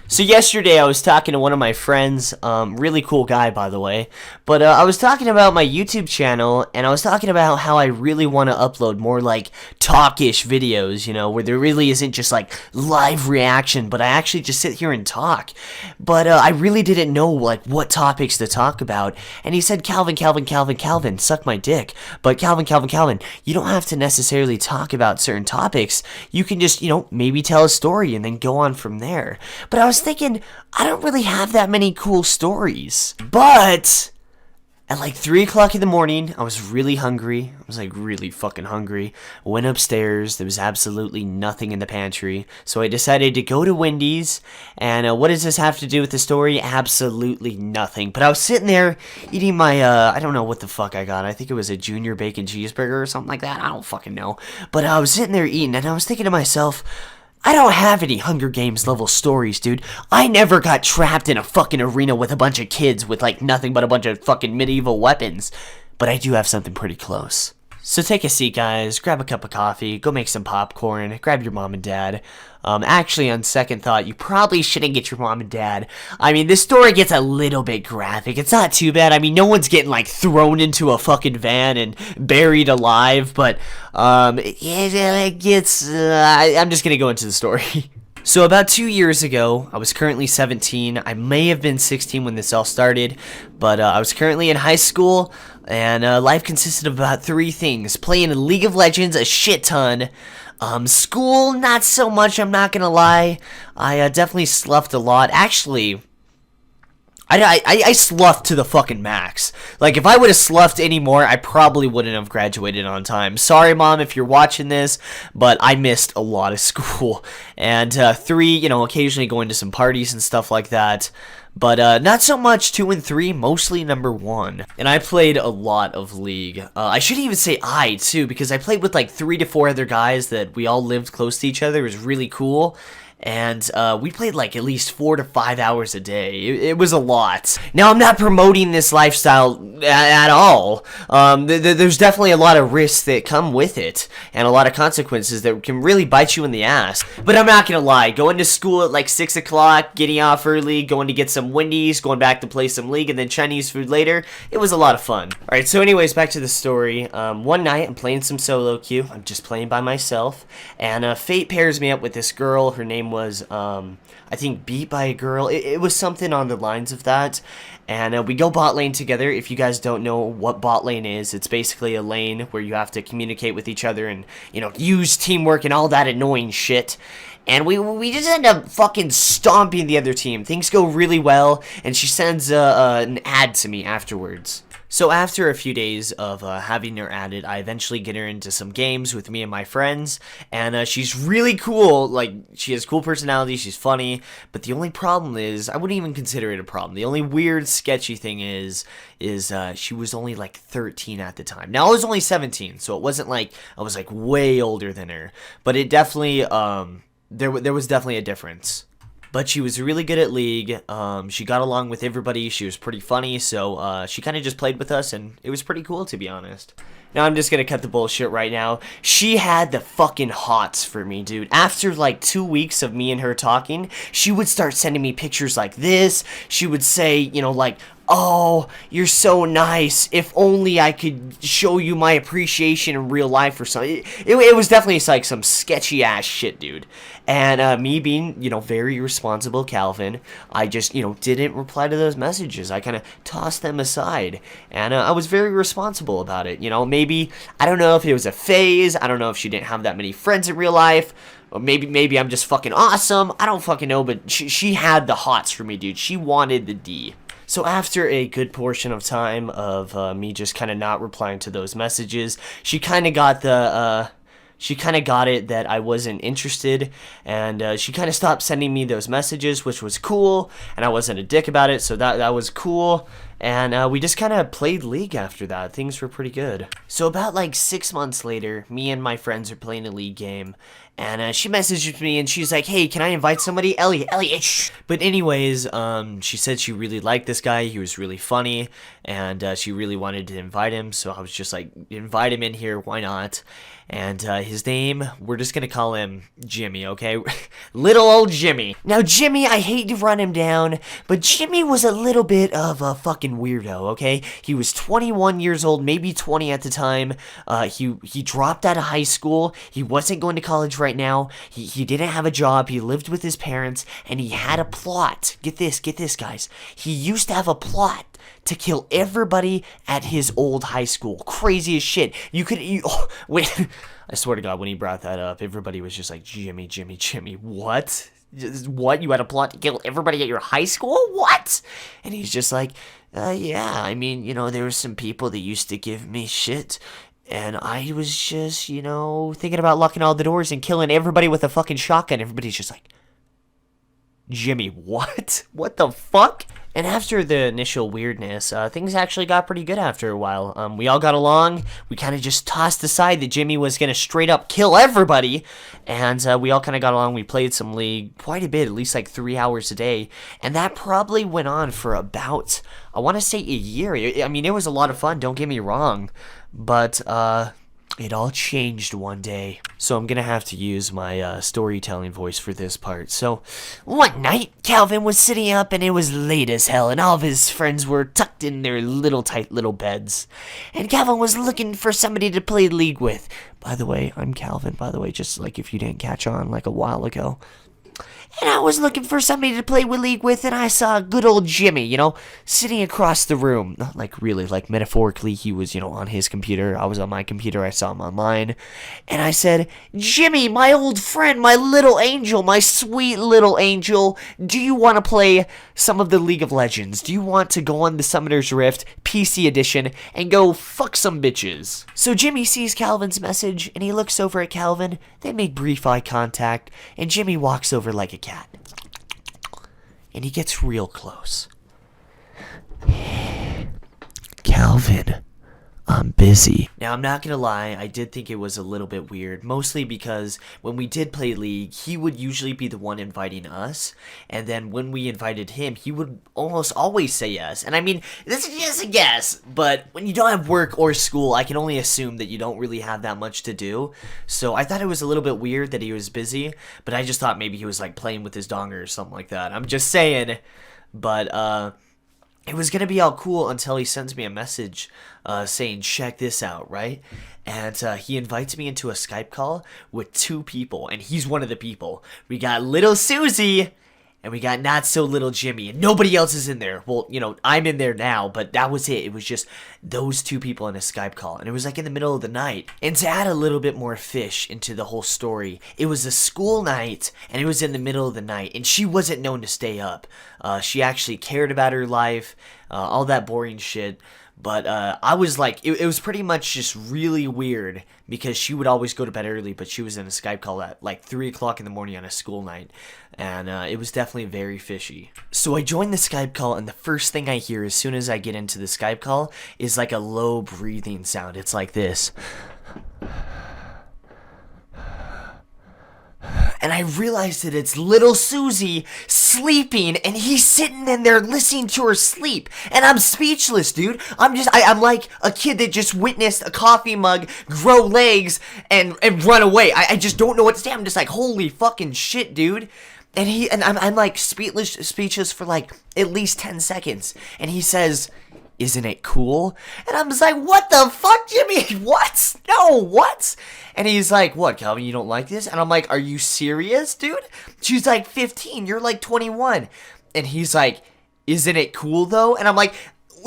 So yesterday I was talking to one of my friends, really cool guy by the way, but I was talking about my YouTube channel, and I was talking about how I really want to upload more like talk-ish videos, you know, where there really isn't just like live reaction, but I actually just sit here and talk. But I really didn't know like what topics to talk about, and he said, Calvin, suck my dick. But Calvin, you don't have to necessarily talk about certain topics. You can just, you know, maybe tell a story and then go on from there. But I was thinking, I don't really have that many cool stories. But at like 3 o'clock in the morning, I was really hungry. I was like really fucking hungry. Went upstairs. There was absolutely nothing in the pantry. So I decided to go to Wendy's. And what does this have to do with the story? Absolutely nothing. But I was sitting there eating my, I don't know what the fuck I got. I think it was a junior bacon cheeseburger or something like that. I don't fucking know. But I was sitting there eating, and I was thinking to myself, I don't have any Hunger Games level stories, dude. I never got trapped in a fucking arena with a bunch of kids with like nothing but a bunch of fucking medieval weapons. But I do have something pretty close. So take a seat, guys, grab a cup of coffee, go make some popcorn, grab your mom and dad. Actually, on second thought, you probably shouldn't get your mom and dad. I mean, this story gets a little bit graphic. It's not too bad. I mean, no one's getting, like, thrown into a fucking van and buried alive, but, it gets, I'm just gonna go into the story. So about 2 years ago, I was currently 17. I may have been 16 when this all started, but I was currently in high school, and life consisted of about 3 things. Playing League of Legends a shit ton. School, not so much, I'm not gonna lie. I definitely sloughed a lot. Actually, I sloughed to the fucking max. Like, if I would have sloughed anymore, I probably wouldn't have graduated on time. Sorry, Mom, if you're watching this, but I missed a lot of school. And 3, you know, occasionally going to some parties and stuff like that. But not so much 2 and 3, mostly number 1. And I played a lot of League. I shouldn't even say I, too, because I played with like 3 to 4 other guys that we all lived close to each other. It was really cool. And we played like at least 4 to 5 hours a day. It was a lot. Now, I'm not promoting this lifestyle at all. There's definitely a lot of risks that come with it, and a lot of consequences that can really bite you in the ass. But I'm not gonna lie, going to school at like 6 o'clock, getting off early, going to get some Wendy's, going back to play some League, and then Chinese food later, it was a lot of fun. Alright, so anyways, back to the story. One night, I'm playing some solo queue. I'm just playing by myself, and fate pairs me up with this girl. Her name was, I think, Beat by a Girl. It was something on the lines of that. And we go bot lane together. If you guys don't know what bot lane is, it's basically a lane where you have to communicate with each other and, you know, use teamwork and all that annoying shit. And we just end up fucking stomping the other team. Things go really well, and she sends an ad to me afterwards. So after a few days of having her added, I eventually get her into some games with me and my friends, and she's really cool. Like, she has cool personality, she's funny, but the only problem is, I wouldn't even consider it a problem. The only weird, sketchy thing is she was only like 13 at the time. Now, I was only 17, so it wasn't like I was like way older than her, but it definitely, there was definitely a difference. But she was really good at League. She got along with everybody. She was pretty funny, so she kind of just played with us, and it was pretty cool, to be honest. Now, I'm just gonna cut the bullshit right now. She had the fucking hots for me, dude. After, like, 2 weeks of me and her talking, she would start sending me pictures like this. She would say, you know, like, oh, you're so nice. If only I could show you my appreciation in real life or something. It was definitely like some sketchy ass shit, dude. And me being, you know, very responsible Calvin, I just, you know, didn't reply to those messages. I kind of tossed them aside. And I was very responsible about it. You know, maybe, I don't know if it was a phase. I don't know if she didn't have that many friends in real life. Or maybe I'm just fucking awesome. I don't fucking know, but she had the hots for me, dude. She wanted the D. So after a good portion of time of me just kind of not replying to those messages, she kind of got it that I wasn't interested, and she kind of stopped sending me those messages, which was cool, and I wasn't a dick about it, so that was cool. And we just kind of played League after that. Things were pretty good. So about like 6 months later, me and my friends are playing a League game. And she messages me and she's like, hey, can I invite somebody? Elliot, shh. But anyways, she said she really liked this guy. He was really funny. And she really wanted to invite him. So I was just like, invite him in here. Why not? And his name, we're just gonna call him Jimmy, okay? Little old Jimmy. Now, Jimmy, I hate to run him down, but Jimmy was a little bit of a fucking weirdo, okay? He was 21 years old, maybe 20 at the time. He dropped out of high school. He wasn't going to college right now. He didn't have a job. He lived with his parents, and he had a plot. Get this, guys. He used to have a plot to kill everybody at his old high school. Crazy as shit. Wait, I swear to God, when he brought that up, everybody was just like, Jimmy, what? What? You had a plot to kill everybody at your high school? What? And he's just like, yeah, I mean, there were some people that used to give me shit. And I was just, thinking about locking all the doors and killing everybody with a fucking shotgun. Everybody's just like, Jimmy, what? What the fuck? And after the initial weirdness, things actually got pretty good after a while. We all got along. We kind of just tossed aside that Jimmy was going to straight up kill everybody. And we all kind of got along. We played some League quite a bit, at least like 3 hours a day. And that probably went on for about, I want to say, a year. I mean, it was a lot of fun, don't get me wrong. But, it all changed one day. So I'm gonna have to use my storytelling voice for this part. So, one night, Calvin was sitting up and it was late as hell and all of his friends were tucked in their tight little beds. And Calvin was looking for somebody to play League with. By the way, I'm Calvin, by the way, just like if you didn't catch on like a while ago. And I was looking for somebody to play with League with, and I saw good old Jimmy, sitting across the room. Not like really, like metaphorically, he was, on his computer. I was on my computer, I saw him online. And I said, Jimmy, my old friend, my little angel, my sweet little angel, do you want to play some of the League of Legends? Do you want to go on the Summoner's Rift PC edition and go fuck some bitches? So Jimmy sees Calvin's message, and he looks over at Calvin. They make brief eye contact, and Jimmy walks over like a cat. And he gets real close. Calvin, I'm busy. Now, I'm not gonna lie, I did think it was a little bit weird, mostly because when we did play League, he would usually be the one inviting us, and then when we invited him, he would almost always say yes. And I mean, this is just a guess, but when you don't have work or school, I can only assume that you don't really have that much to do. So I thought it was a little bit weird that he was busy, but I just thought maybe he was like playing with his donger or something like that. I'm just saying, but it was gonna be all cool until he sends me a message saying, check this out, right? And he invites me into a Skype call with 2 people, and he's one of the people. We got little Susie, and we got not so little Jimmy, and nobody else is in there. Well, I'm in there now, but that was it. It was just those 2 people in a Skype call, and it was like in the middle of the night. And to add a little bit more fish into the whole story, it was a school night, and it was in the middle of the night, and she wasn't known to stay up. She actually cared about her life, all that boring shit. But I was like, it was pretty much just really weird because she would always go to bed early, but she was in a Skype call at like 3 o'clock in the morning on a school night. And it was definitely very fishy. So I joined the Skype call, and the first thing I hear as soon as I get into the Skype call is like a low breathing sound. It's like this. And I realized that it's little Susie sleeping, and he's sitting in there listening to her sleep. And I'm speechless, dude. I'm like a kid that just witnessed a coffee mug grow legs and run away. I just don't know what to say. I'm just like, holy fucking shit, dude. And I'm like speechless for like at least 10 seconds. And he says, isn't it cool? And I'm just like, what the fuck, Jimmy? What? No, what? And he's like, what, Calvin, you don't like this? And I'm like, are you serious, dude? She's like 15, you're like 21. And he's like, isn't it cool, though? And I'm like,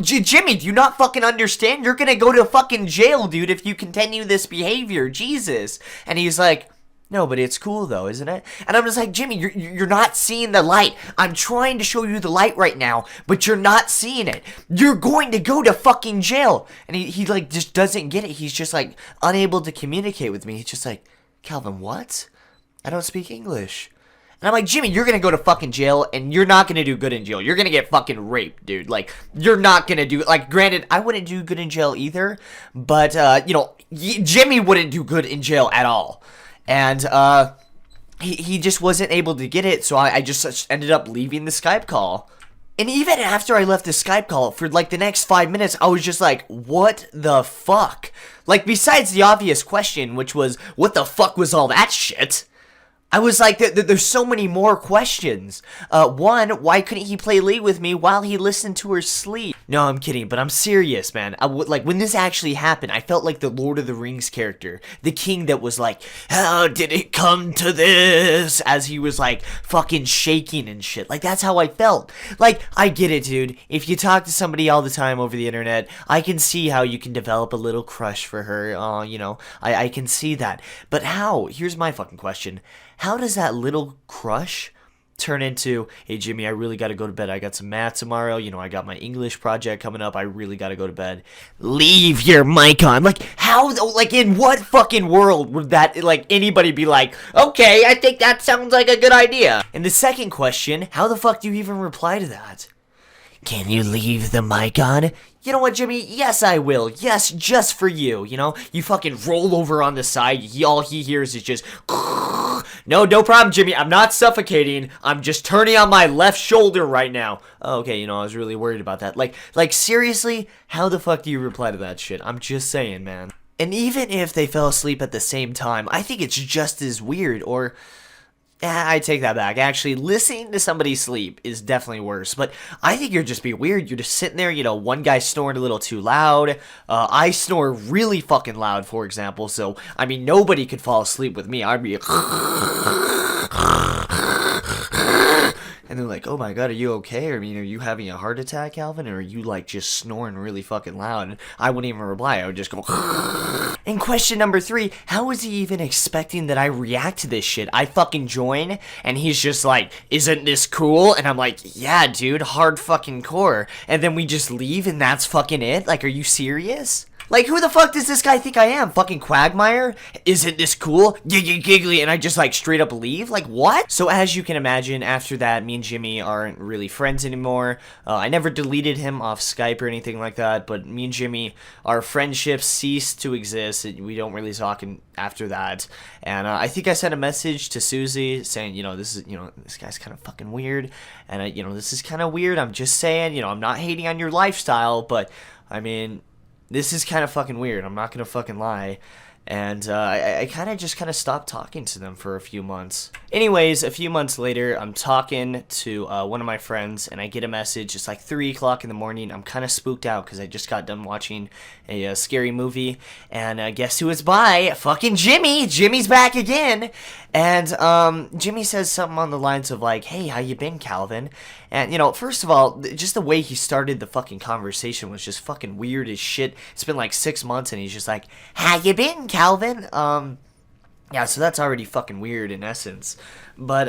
Jimmy, do you not fucking understand? You're gonna go to fucking jail, dude, if you continue this behavior. Jesus. And he's like, no, but it's cool, though, isn't it? And I'm just like, Jimmy, you're not seeing the light. I'm trying to show you the light right now, but you're not seeing it. You're going to go to fucking jail. And he like, just doesn't get it. He's just, like, unable to communicate with me. He's just like, Calvin, what? I don't speak English. And I'm like, Jimmy, you're gonna go to fucking jail, and you're not gonna do good in jail. You're gonna get fucking raped, dude. Like, you're not gonna do, like, granted, I wouldn't do good in jail either, but, you know, Jimmy wouldn't do good in jail at all. And, he just wasn't able to get it, so I just ended up leaving the Skype call. And even after I left the Skype call, for like the next 5 minutes, I was just like, what the fuck? Like, besides the obvious question, which was, what the fuck was all that shit? I was like, there's so many more questions. One, why couldn't he play League with me while he listened to her sleep? No, I'm kidding, but I'm serious, man. Like, when this actually happened, I felt like the Lord of the Rings character. The king that was like, how did it come to this? As he was, like, fucking shaking and shit. Like, that's how I felt. Like, I get it, dude. If you talk to somebody all the time over the internet, I can see how you can develop a little crush for her. You know, I can see that. But how? Here's my fucking question. How does that little crush turn into, hey, Jimmy, I really got to go to bed. I got some math tomorrow. You know, I got my English project coming up. I really got to go to bed. Leave your mic on. Like, how, like, in what fucking world would that, like, anybody be like, okay, I think that sounds like a good idea? And the second question, how the fuck do you even reply to that? Can you leave the mic on? You know what, Jimmy? Yes, I will. Yes, just for you. You know, you fucking roll over on the side. All he hears is just... No problem, Jimmy. I'm not suffocating. I'm just turning on my left shoulder right now. Oh, okay, you know, I was really worried about that. Like, seriously? How the fuck do you reply to that shit? I'm just saying, man. And even if they fell asleep at the same time, I think it's just as weird, or... I take that back. Actually, listening to somebody sleep is definitely worse. But I think you're just being weird. You're just sitting there, you know, one guy snoring a little too loud. I snore really fucking loud, for example. So, I mean, nobody could fall asleep with me. I'd be... And they're like, oh my god, are you okay? Or, I mean, are you having a heart attack, Calvin? Or are you, like, just snoring really fucking loud? And I wouldn't even reply. I would just go... And question number 3, how is he even expecting that I react to this shit? I fucking join, and he's just like, isn't this cool? And I'm like, yeah, dude, hard fucking core. And then we just leave, and that's fucking it? Like, are you serious? Like, who the fuck does this guy think I am? Fucking Quagmire? Isn't this cool? Giggly, and I just, like, straight up leave? Like, what? So, as you can imagine, after that, me and Jimmy aren't really friends anymore. I never deleted him off Skype or anything like that, but me and Jimmy, our friendship ceased to exist. We don't really talk after that. And I think I sent a message to Susie saying, you know, this guy's kind of fucking weird. And, you know, this is kind of weird. I'm just saying, you know, I'm not hating on your lifestyle, but, I mean... This is kind of fucking weird. I'm not gonna fucking lie. And I kind of stopped talking to them for a few months. Anyways, a few months later, I'm talking to one of my friends, and I get a message. It's like 3 o'clock in the morning. I'm kind of spooked out because I just got done watching a scary movie. And guess who it's by? Fucking Jimmy! Jimmy's back again! And Jimmy says something on the lines of like, hey, how you been, Calvin? And, you know, first of all, just the way he started the fucking conversation was just fucking weird as shit. It's been like 6 months, and he's just like, how you been, Calvin? Yeah, so that's already fucking weird in essence. But,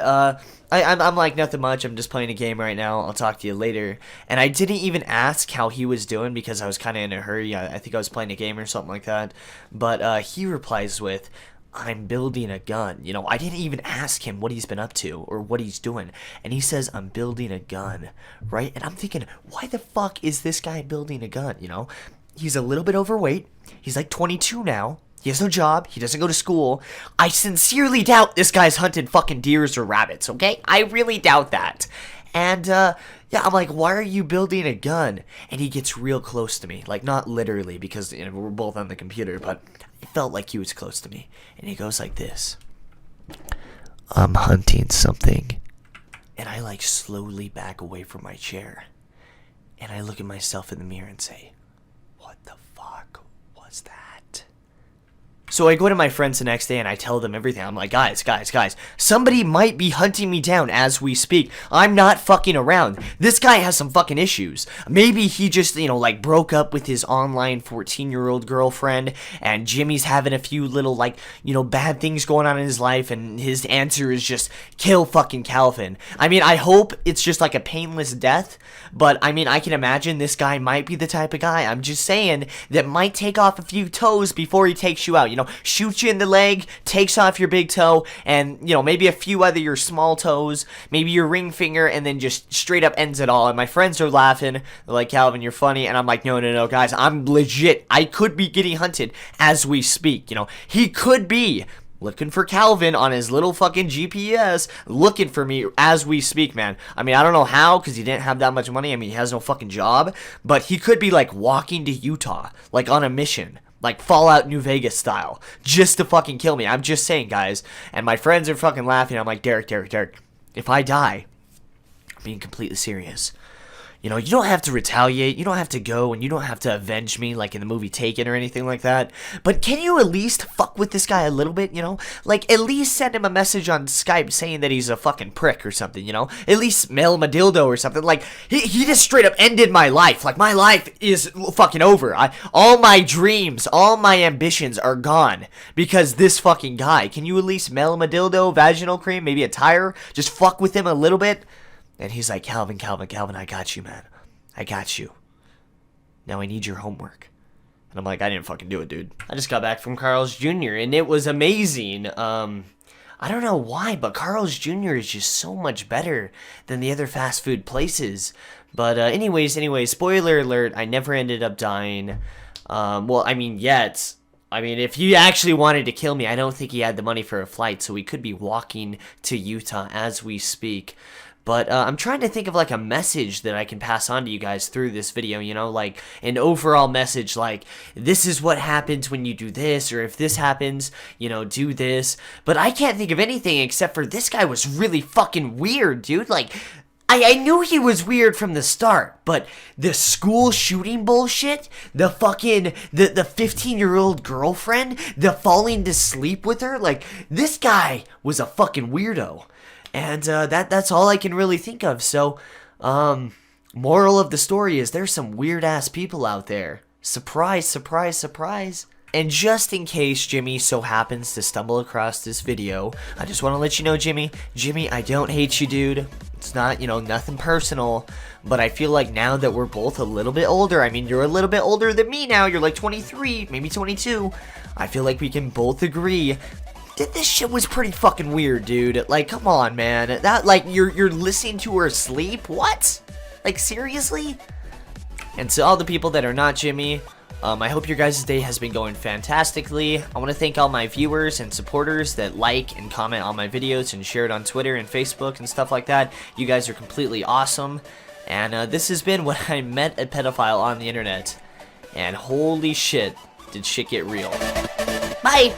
I'm like, nothing much. I'm just playing a game right now. I'll talk to you later. And I didn't even ask how he was doing because I was kind of in a hurry. I think I was playing a game or something like that. But, he replies with... I'm building a gun. You know, I didn't even ask him what he's been up to or what he's doing. And he says, I'm building a gun, right? And I'm thinking, why the fuck is this guy building a gun, you know? He's a little bit overweight. He's like 22 now. He has no job. He doesn't go to school. I sincerely doubt this guy's hunted fucking deers or rabbits, okay? I really doubt that. And, yeah, I'm like, why are you building a gun? And he gets real close to me. Like, not literally, because, you know, we're both on the computer, but it felt like he was close to me. And he goes like this. I'm hunting something. And I, like, slowly back away from my chair. And I look at myself in the mirror and say, what the fuck was that? So I go to my friends the next day and I tell them everything. I'm like, guys, somebody might be hunting me down as we speak. I'm not fucking around. This guy has some fucking issues. Maybe he just, you know, like broke up with his online 14-year-old girlfriend, and Jimmy's having a few little, like, you know, bad things going on in his life, and his answer is just kill fucking Calvin. I mean, I hope it's just like a painless death, but I mean, I can imagine this guy might be the type of guy, I'm just saying, that might take off a few toes before he takes you out. you know, shoots you in the leg, takes off your big toe, and, you know, maybe a few other your small toes, maybe your ring finger, and then just straight up ends it all. And my friends are laughing. They're like, Calvin, you're funny. And I'm like, no, no, no, guys, I'm legit. I could be getting hunted as we speak. You know, he could be looking for Calvin on his little fucking GPS, looking for me as we speak, man. I mean, I don't know how, because he didn't have that much money. I mean, he has no fucking job. But he could be, like, walking to Utah, like, on a mission. Like, Fallout New Vegas style. Just to fucking kill me. I'm just saying, guys. And my friends are fucking laughing. I'm like, Derek, if I die, I'm being completely serious. You know, you don't have to retaliate, you don't have to go, and you don't have to avenge me like in the movie Taken or anything like that. But can you at least fuck with this guy a little bit, you know? Like, at least send him a message on Skype saying that he's a fucking prick or something, you know? At least mail him a dildo or something. Like, he just straight up ended my life. Like, my life is fucking over. All my dreams, all my ambitions are gone because this fucking guy. Can you at least mail him a dildo, vaginal cream, maybe a tire? Just fuck with him a little bit? And he's like, Calvin, I got you, man. I got you. Now I need your homework. And I'm like, I didn't fucking do it, dude. I just got back from Carl's Jr. and it was amazing. I don't know why, but Carl's Jr. is just so much better than the other fast food places. But anyways, spoiler alert, I never ended up dying. Well, I mean, yet. I mean, if he actually wanted to kill me, I don't think he had the money for a flight, so he could be walking to Utah as we speak. But I'm trying to think of, like, a message that I can pass on to you guys through this video, you know? Like, an overall message, like, this is what happens when you do this, or if this happens, you know, do this. But I can't think of anything except for this guy was really fucking weird, dude. Like, I knew he was weird from the start, but the school shooting bullshit, the fucking, the 15-year-old girlfriend, the falling to sleep with her, like, this guy was a fucking weirdo. And that's all I can really think of. So, moral of the story is there's some weird-ass people out there. Surprise, surprise, surprise. And just in case Jimmy so happens to stumble across this video, I just want to let you know, Jimmy, I don't hate you, dude. It's not, you know, nothing personal. But I feel like now that we're both a little bit older, I mean, you're a little bit older than me now. You're like 23, maybe 22. I feel like we can both agree this shit was pretty fucking weird, dude. Like, come on, man. That, like, you're listening to her sleep? What? Like, seriously? And to all the people that are not Jimmy, I hope your guys' day has been going fantastically. I want to thank all my viewers and supporters that like and comment on my videos and share it on Twitter and Facebook and stuff like that. You guys are completely awesome. And this has been When I Met a Pedophile on the Internet. And holy shit, did shit get real. Bye!